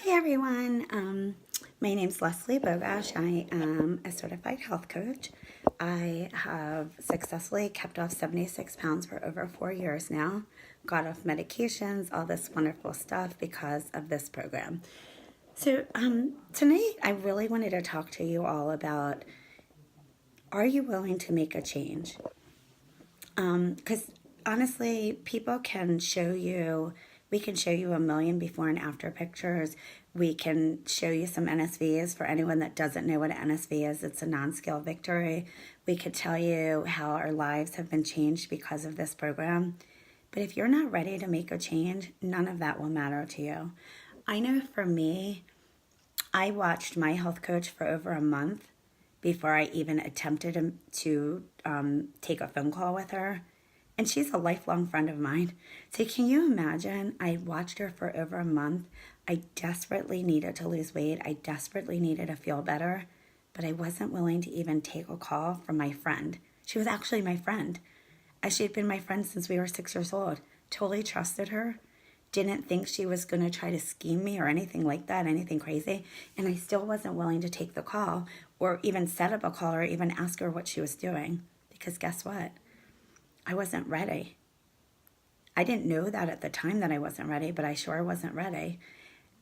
Hey everyone, my name's Leslie Bogash. I am a certified health coach. I have successfully kept off 76 pounds for over 4 years now, got off medications, all this wonderful stuff because of this program. So tonight I really wanted to talk to you all about, are you willing to make a change? Because honestly, people can show you, we can show you a million before and after pictures. We can show you some NSVs. For anyone that doesn't know what an NSV is, it's a non-scale victory. We could tell you how our lives have been changed because of this program. But if you're not ready to make a change, none of that will matter to you. I know for me, I watched my health coach for over a month before I even attempted to take a phone call with her. And she's a lifelong friend of mine. So can you imagine? I watched her for over a month. I desperately needed to lose weight. I desperately needed to feel better. But I wasn't willing to even take a call from my friend. She was actually my friend. As she had been my friend since we were 6 years old. Totally trusted her. Didn't think she was going to try to scheme me or anything like that, anything crazy. And I still wasn't willing to take the call or even set up a call or even ask her what she was doing. Because guess what? I wasn't ready. I didn't know that at the time that I wasn't ready, but I sure wasn't ready.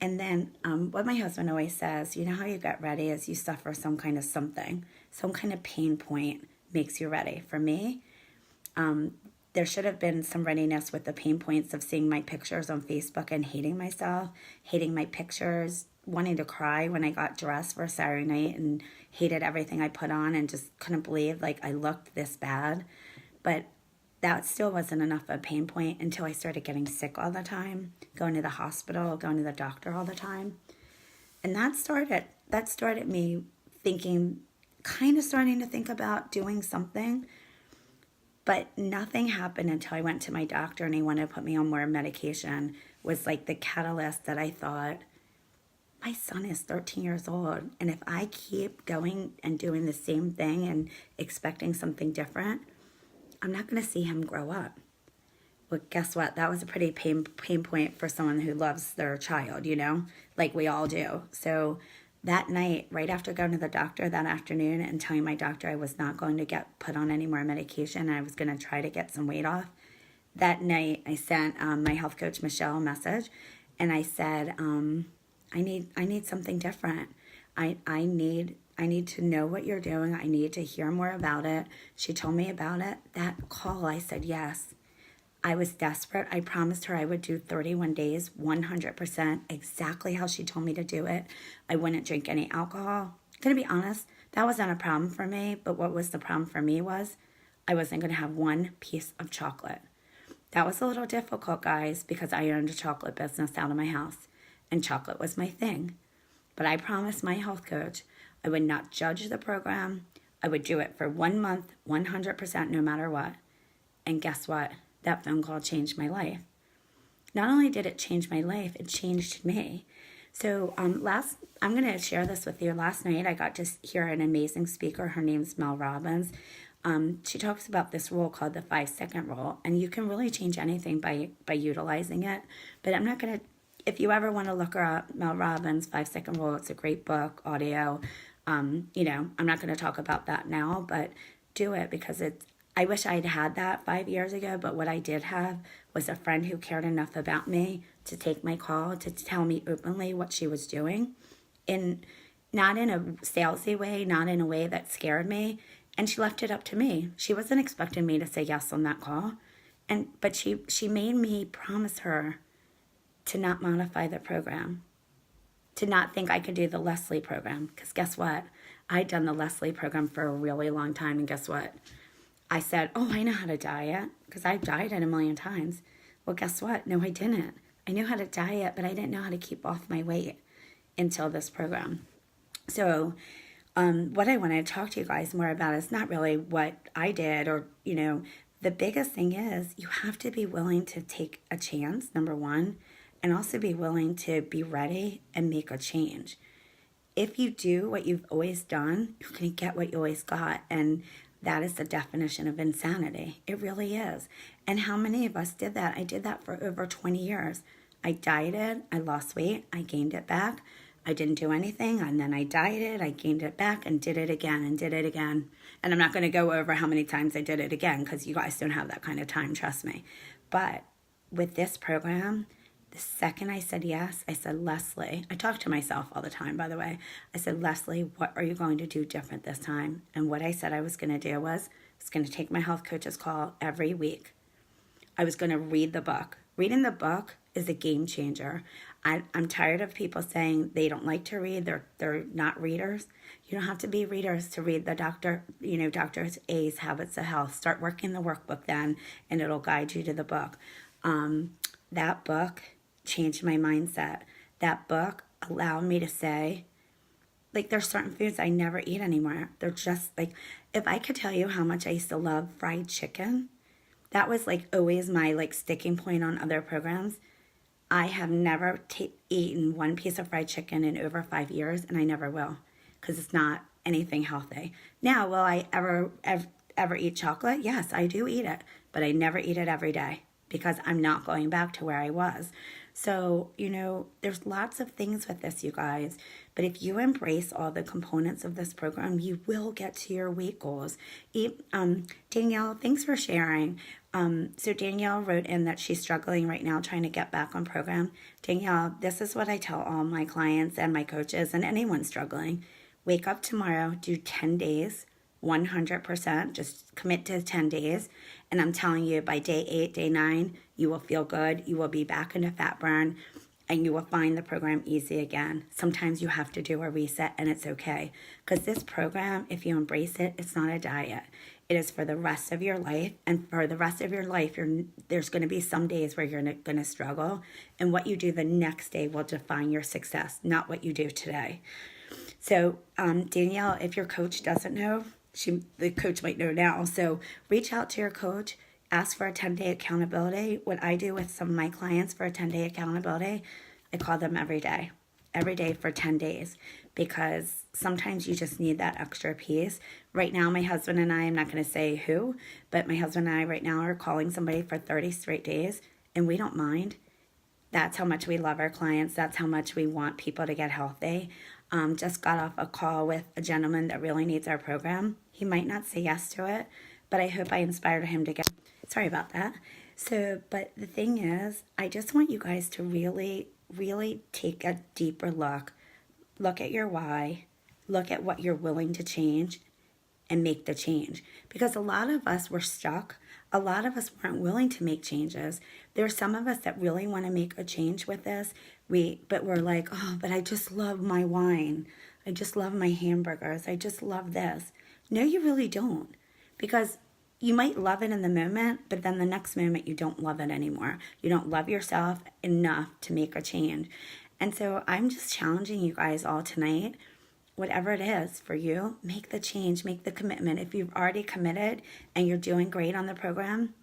And then what my husband always says, you know how you get ready is you suffer some kind of something. Some kind of pain point makes you ready. For me, there should have been some readiness with the pain points of seeing my pictures on Facebook and hating myself, hating my pictures, wanting to cry when I got dressed for a Saturday night and hated everything I put on and just couldn't believe like I looked this bad. But that still wasn't enough of a pain point until I started getting sick all the time, going to the hospital, going to the doctor all the time. And that started me thinking, kind of starting to think about doing something. But nothing happened until I went to my doctor and he wanted to put me on more medication. Was like the catalyst that I thought, my son is 13 years old. And if I keep going and doing the same thing and expecting something different, I'm not going to see him grow up. Well, guess what? That was a pretty pain point for someone who loves their child, you know, like we all do. So that night, right after going to the doctor that afternoon and telling my doctor I was not going to get put on any more medication, I was going to try to get some weight off. That night, I sent my health coach Michelle a message, and I said, I need something different. I need to know what you're doing. I need to hear more about it. She told me about it. That call, I said yes. I was desperate. I promised her I would do 31 days, 100%, exactly how she told me to do it. I wouldn't drink any alcohol. Gonna be honest, that wasn't a problem for me, but what was the problem for me was I wasn't gonna have one piece of chocolate. That was a little difficult, guys, because I owned a chocolate business out of my house, and chocolate was my thing. But I promised my health coach I would not judge the program. I would do it for 1 month, 100%, no matter what. And guess what? That phone call changed my life. Not only did it change my life, it changed me. So I'm going to share this with you. Last night I got to hear an amazing speaker. Her name's Mel Robbins. She talks about this rule called the 5-second rule, and you can really change anything by utilizing it. But I'm not going to, if you ever want to look her up, Mel Robbins, 5-second rule, it's a great book, audio. I'm not going to talk about that now, but do it because I wish I'd had that 5 years ago, but what I did have was a friend who cared enough about me to take my call, to tell me openly what she was doing, not in a salesy way, not in a way that scared me, and she left it up to me. She wasn't expecting me to say yes on that call, but she made me promise her to not modify the program, to not think I could do the Leslie program, because guess what? I'd done the Leslie program for a really long time, and guess what? I said, oh, I know how to diet because I've dieted a million times. Well, guess what? No, I didn't. I knew how to diet, but I didn't know how to keep off my weight until this program. So what I want to talk to you guys more about is not really what I did or, the biggest thing is you have to be willing to take a chance, number one, and also be willing to be ready and make a change. If you do what you've always done, you're going to get what you always got. And that is the definition of insanity. It really is. And how many of us did that? I did that for over 20 years. I dieted, I lost weight, I gained it back. I didn't do anything, and then I dieted, I gained it back, and did it again, and did it again. And I'm not going to go over how many times I did it again, because you guys don't have that kind of time, trust me. But with this program, the second I said yes, I said, Leslie, I talk to myself all the time, by the way. I said, Leslie, what are you going to do different this time? And what I said I was going to do was, I was going to take my health coach's call every week. I was going to read the book. Reading the book is a game changer. I'm tired of people saying they don't like to read. They're not readers. You don't have to be readers to read the Dr. A's Habits of Health. Start working the workbook then, and it'll guide you to the book. That book changed my mindset. That book allowed me to say, like, there's certain foods I never eat anymore. They're just like, if I could tell you how much I used to love fried chicken, that was like always my like sticking point on other programs. I have never eaten one piece of fried chicken in over 5 years, and I never will, because it's not anything healthy. Now, will I ever eat chocolate? Yes, I do eat it, but I never eat it every day, because I'm not going back to where I was. So, there's lots of things with this, you guys. But if you embrace all the components of this program, you will get to your weight goals. Danielle, thanks for sharing. So Danielle wrote in that she's struggling right now trying to get back on program. Danielle, this is what I tell all my clients and my coaches and anyone struggling. Wake up tomorrow, do 10 days, 100%, just commit to 10 days. And I'm telling you, by day 8, day 9, you will feel good. You will be back into fat burn, and you will find the program easy again. Sometimes you have to do a reset, and it's okay. Because this program, if you embrace it, it's not a diet. It is for the rest of your life. And for the rest of your life, there's going to be some days where you're going to struggle. And what you do the next day will define your success, not what you do today. So, Danielle, if your coach doesn't know, the coach might know now. So reach out to your coach, ask for a 10-day accountability. What I do with some of my clients for a 10-day accountability, I call them every day for 10 days, because sometimes you just need that extra piece. Right now, my husband and I'm not going to say who, but my husband and I right now are calling somebody for 30 straight days, and we don't mind. That's how much we love our clients. That's how much we want people to get healthy. Just got off a call with a gentleman that really needs our program. He might not say yes to it, but I hope I inspired him to get. Sorry about that. So, but the thing is, I just want you guys to really, really take a deeper look. Look at your why. Look at what you're willing to change, and make the change. Because a lot of us were stuck. A lot of us weren't willing to make changes. There's some of us that really want to make a change with this. But we're like, oh, but I just love my wine. I just love my hamburgers. I just love this. No, you really don't. Because you might love it in the moment, but then the next moment you don't love it anymore. You don't love yourself enough to make a change. And so I'm just challenging you guys all tonight. Whatever it is for you, make the change, make the commitment. If you've already committed and you're doing great on the program,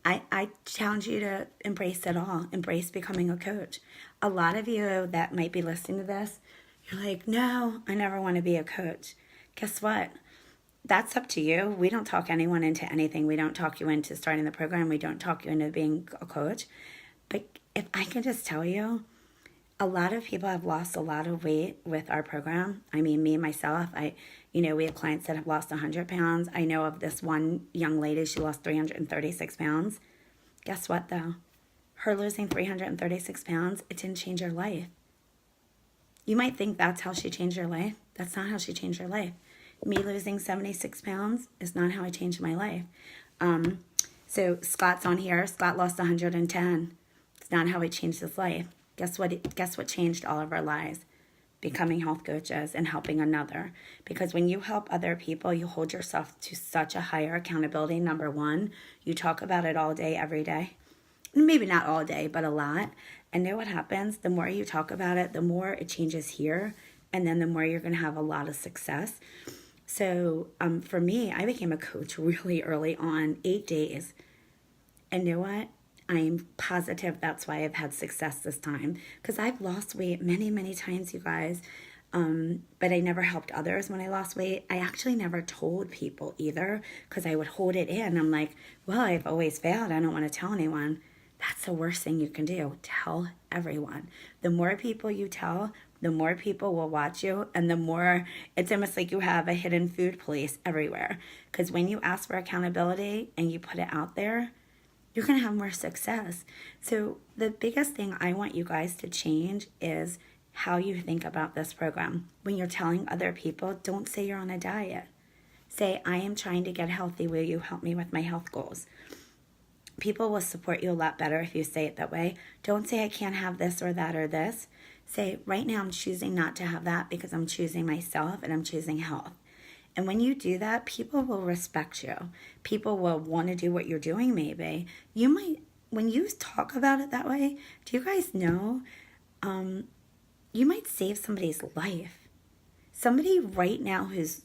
I challenge you to embrace it all. Embrace becoming a coach. A lot of you that might be listening to this, you're like, no, I never want to be a coach. Guess what? That's up to you. We don't talk anyone into anything. We don't talk you into starting the program. We don't talk you into being a coach. But if I can just tell you, a lot of people have lost a lot of weight with our program. I mean, me, myself, we have clients that have lost 100 pounds. I know of this one young lady, she lost 336 pounds. Guess what, though? Her losing 336 pounds, it didn't change her life. You might think that's how she changed her life. That's not how she changed her life. Me losing 76 pounds is not how I changed my life. So Scott's on here. Scott lost 110. It's not how he changed his life. Guess what changed all of our lives? Becoming health coaches and helping another. Because when you help other people, you hold yourself to such a higher accountability. Number one, you talk about it all day, every day. Maybe not all day, but a lot. And know what happens? The more you talk about it, the more it changes here. And then the more you're going to have a lot of success. So for me, I became a coach really early on, 8 days. And you know what? I'm positive that's why I've had success this time, because I've lost weight many, many times, you guys. But I never helped others when I lost weight. I actually never told people either, because I would hold it in. I'm like, well, I've always failed. I don't want to tell anyone. That's the worst thing you can do. Tell everyone. The more people you tell, the more people will watch you, and the more it's almost like you have a hidden food police everywhere. Because when you ask for accountability and you put it out there, you're going to have more success. So the biggest thing I want you guys to change is how you think about this program. When you're telling other people, don't say you're on a diet. Say, I am trying to get healthy. Will you help me with my health goals? People will support you a lot better if you say it that way. Don't say I can't have this or that or this. Say, right now I'm choosing not to have that because I'm choosing myself and I'm choosing health. And when you do that, people will respect you. People will want to do what you're doing maybe. You might, when you talk about it that way, do you guys know, you might save somebody's life. Somebody right now who's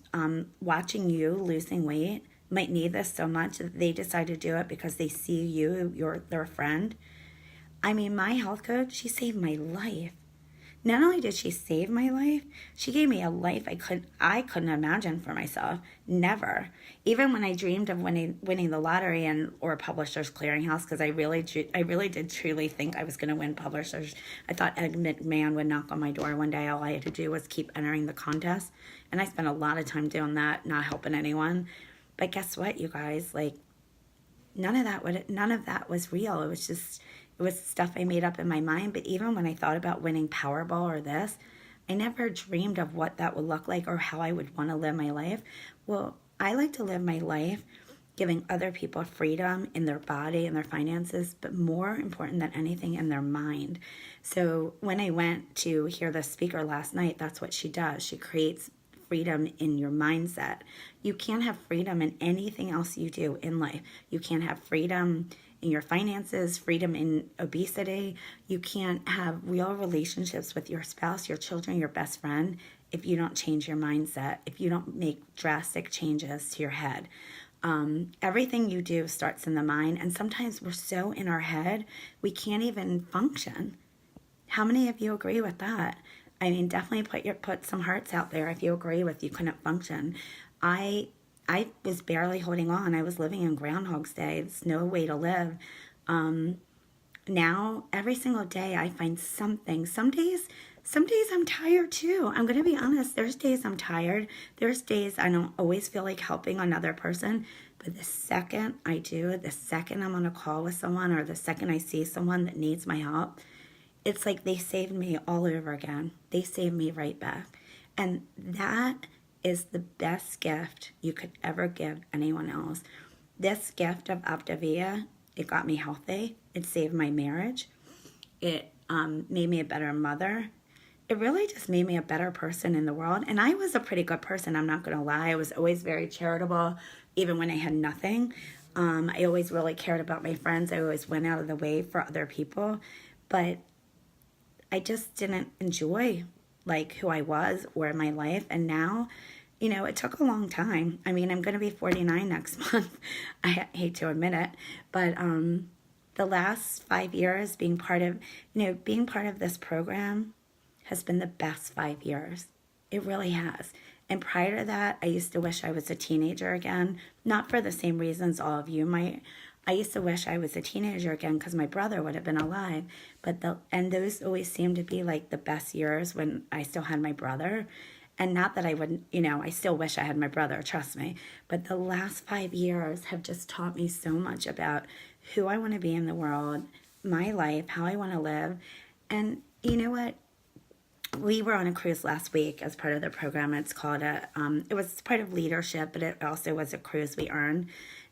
watching you losing weight might need this so much that they decide to do it because they see you, you're their friend. I mean, my health coach, she saved my life. Not only did she save my life, she gave me a life I couldn't imagine for myself. Never. Even when I dreamed of winning the lottery or Publishers Clearinghouse, because I really did truly think I was going to win Publishers. I thought Ed McMahon would knock on my door one day. All I had to do was keep entering the contest. And I spent a lot of time doing that, not helping anyone. But guess what, you guys? Like, none of that was real. It was stuff I made up in my mind. But even when I thought about winning Powerball or this, I never dreamed of what that would look like or how I would want to live my life. Well, I like to live my life giving other people freedom in their body and their finances, but more important than anything, in their mind. So when I went to hear the speaker last night, that's what she does. She creates freedom in your mindset. You can't have freedom in anything else you do in life. You can't have freedom in your finances, freedom in obesity. You can't have real relationships with your spouse, your children, your best friend if you don't change your mindset, if you don't make drastic changes to your head. Everything you do starts in the mind, and sometimes we're so in our head we can't even function. How many of you agree with that? I mean, definitely put some hearts out there if you agree with you couldn't function. I was barely holding on. I was living in Groundhog's Day. It's no way to live. Now, every single day I find something. Some days I'm tired too. I'm going to be honest. There's days I'm tired. There's days I don't always feel like helping another person. But the second I do, the second I'm on a call with someone, or the second I see someone that needs my help, it's like they saved me all over again. They saved me right back. And that is the best gift you could ever give anyone else. This gift of Optavia, it got me healthy. It saved my marriage. It made me a better mother. It really just made me a better person in the world. And I was a pretty good person, I'm not going to lie. I was always very charitable, even when I had nothing. I always really cared about my friends. I always went out of the way for other people. But I just didn't enjoy like who I was or my life. And now, you know, it took a long time. I mean, I'm going to be 49 next month. I hate to admit it, but the last 5 years being part of this program has been the best 5 years. It really has. And prior to that, I used to wish I was a teenager again, not for the same reasons all of you might. I used to wish I was a teenager again because my brother would have been alive. And those always seemed to be like the best years when I still had my brother. And not that I wouldn't, I still wish I had my brother, trust me. But the last 5 years have just taught me so much about who I want to be in the world, my life, how I want to live. And you know what? We were on a cruise last week as part of the program. It's called it was part of leadership, but it also was a cruise we earned.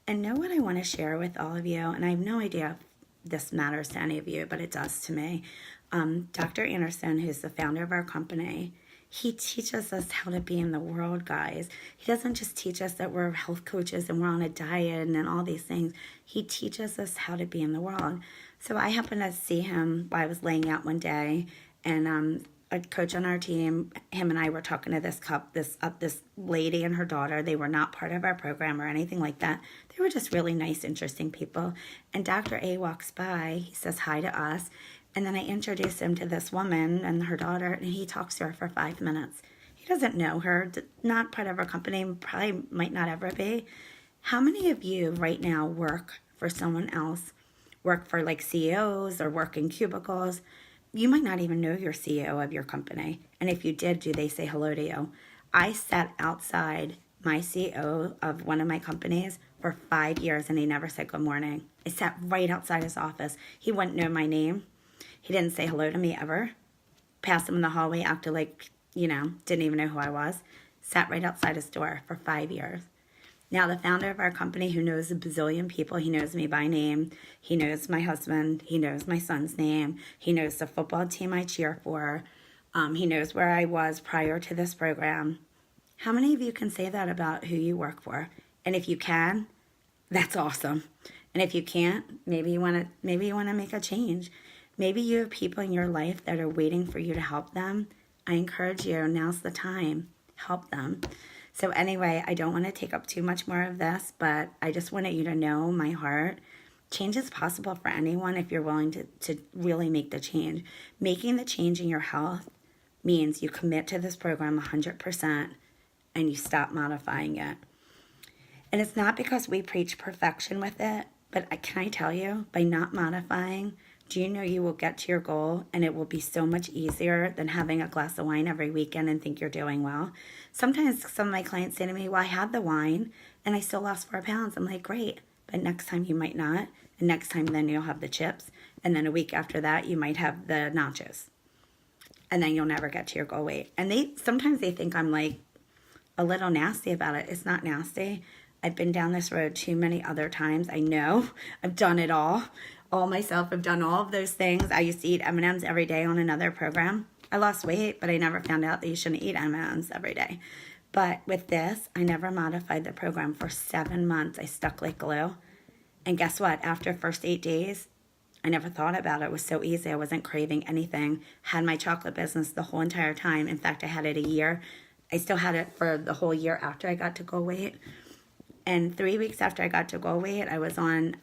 And know what I want to share with all of you, and I have no idea if this matters to any of you, but it does to me. Dr. Anderson, who's the founder of our company, he teaches us how to be in the world, guys. He doesn't just teach us that we're health coaches and we're on a diet and all these things. He teaches us how to be in the world. So I happened to see him while I was laying out one day, and a coach on our team, him and I were talking to this lady and her daughter. They were not part of our program or anything like that. They were just really nice, interesting people. And Dr. A walks by, he says hi to us, and then I introduce him to this woman and her daughter, and he talks to her for 5 minutes. He doesn't know her, not part of our company, probably might not ever be. How many of you right now work for someone else, work for like CEOs or work in cubicles, you might not even know your CEO of your company. And if you did, do they say hello to you? I sat outside my CEO of one of my companies for 5 years and he never said good morning. I sat right outside his office. He wouldn't know my name. He didn't say hello to me ever. Passed him in the hallway, acted like, didn't even know who I was. Sat right outside his door for 5 years. Now the founder of our company, who knows a bazillion people, he knows me by name. He knows my husband. He knows my son's name. He knows the football team I cheer for. He knows where I was prior to this program. How many of you can say that about who you work for? And if you can, that's awesome. And if you can't, maybe you want to make a change. Maybe you have people in your life that are waiting for you to help them. I encourage you, now's the time. Help them. So anyway, I don't want to take up too much more of this, but I just wanted you to know my heart. Change is possible for anyone if you're willing to really make the change. Making the change in your health means you commit to this program 100% and you stop modifying it. And it's not because we preach perfection with it, but can I tell you, by not modifying, do you know you will get to your goal and it will be so much easier than having a glass of wine every weekend and think you're doing well? Sometimes some of my clients say to me, well, I had the wine and I still lost 4 pounds. I'm like, great, but next time you might not. And next time then you'll have the chips. And then a week after that, you might have the nachos. And then you'll never get to your goal weight. And sometimes they think I'm like a little nasty about it. It's not nasty. I've been down this road too many other times. I know. I've done it all myself. I've done all of those things. I used to eat M&Ms every day on another program. I lost weight, but I never found out that you shouldn't eat M&Ms every day. But with this, I never modified the program for 7 months. I stuck like glue. And guess what? After the first 8 days, I never thought about it. It was so easy. I wasn't craving anything. Had my chocolate business the whole entire time. In fact, I had it a year. I still had it for the whole year after I got to goal weight. And 3 weeks after I got to goal weight, I was on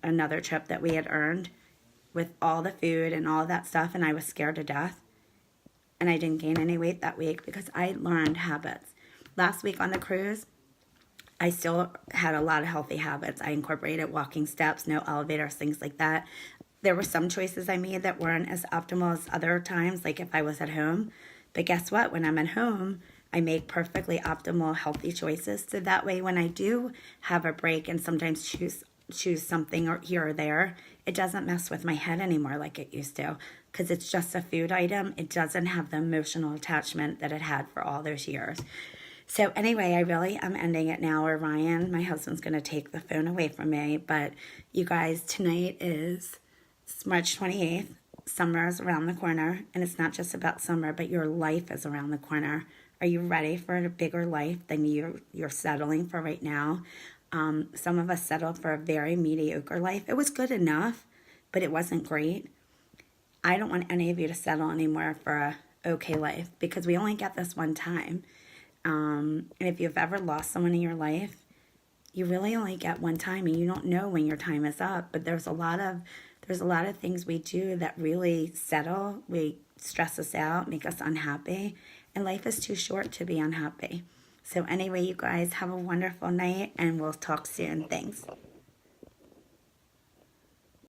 another trip that we had earned with all the food and all that stuff, and I was scared to death. And I didn't gain any weight that week because I learned habits. Last week on the cruise, I still had a lot of healthy habits. I incorporated walking steps, no elevators, things like that. There were some choices I made that weren't as optimal as other times, like if I was at home. But guess what? When I'm at home, I make perfectly optimal, healthy choices. So that way, when I do have a break and sometimes choose something or here or there, it doesn't mess with my head anymore like it used to. Because it's just a food item. It doesn't have the emotional attachment that it had for all those years. So anyway, I really am ending it now, or Ryan, my husband's going to take the phone away from me. But you guys, tonight is March 28th. Summer is around the corner. And it's not just about summer, but your life is around the corner. Are you ready for a bigger life than you're settling for right now? Some of us settled for a very mediocre life. It was good enough, but it wasn't great. I don't want any of you to settle anymore for a okay life because we only get this one time. And if you've ever lost someone in your life, you really only get one time, and you don't know when your time is up. But there's a lot of things we do that really we stress us out, make us unhappy. And life is too short to be unhappy. So anyway, you guys have a wonderful night and we'll talk soon. Thanks.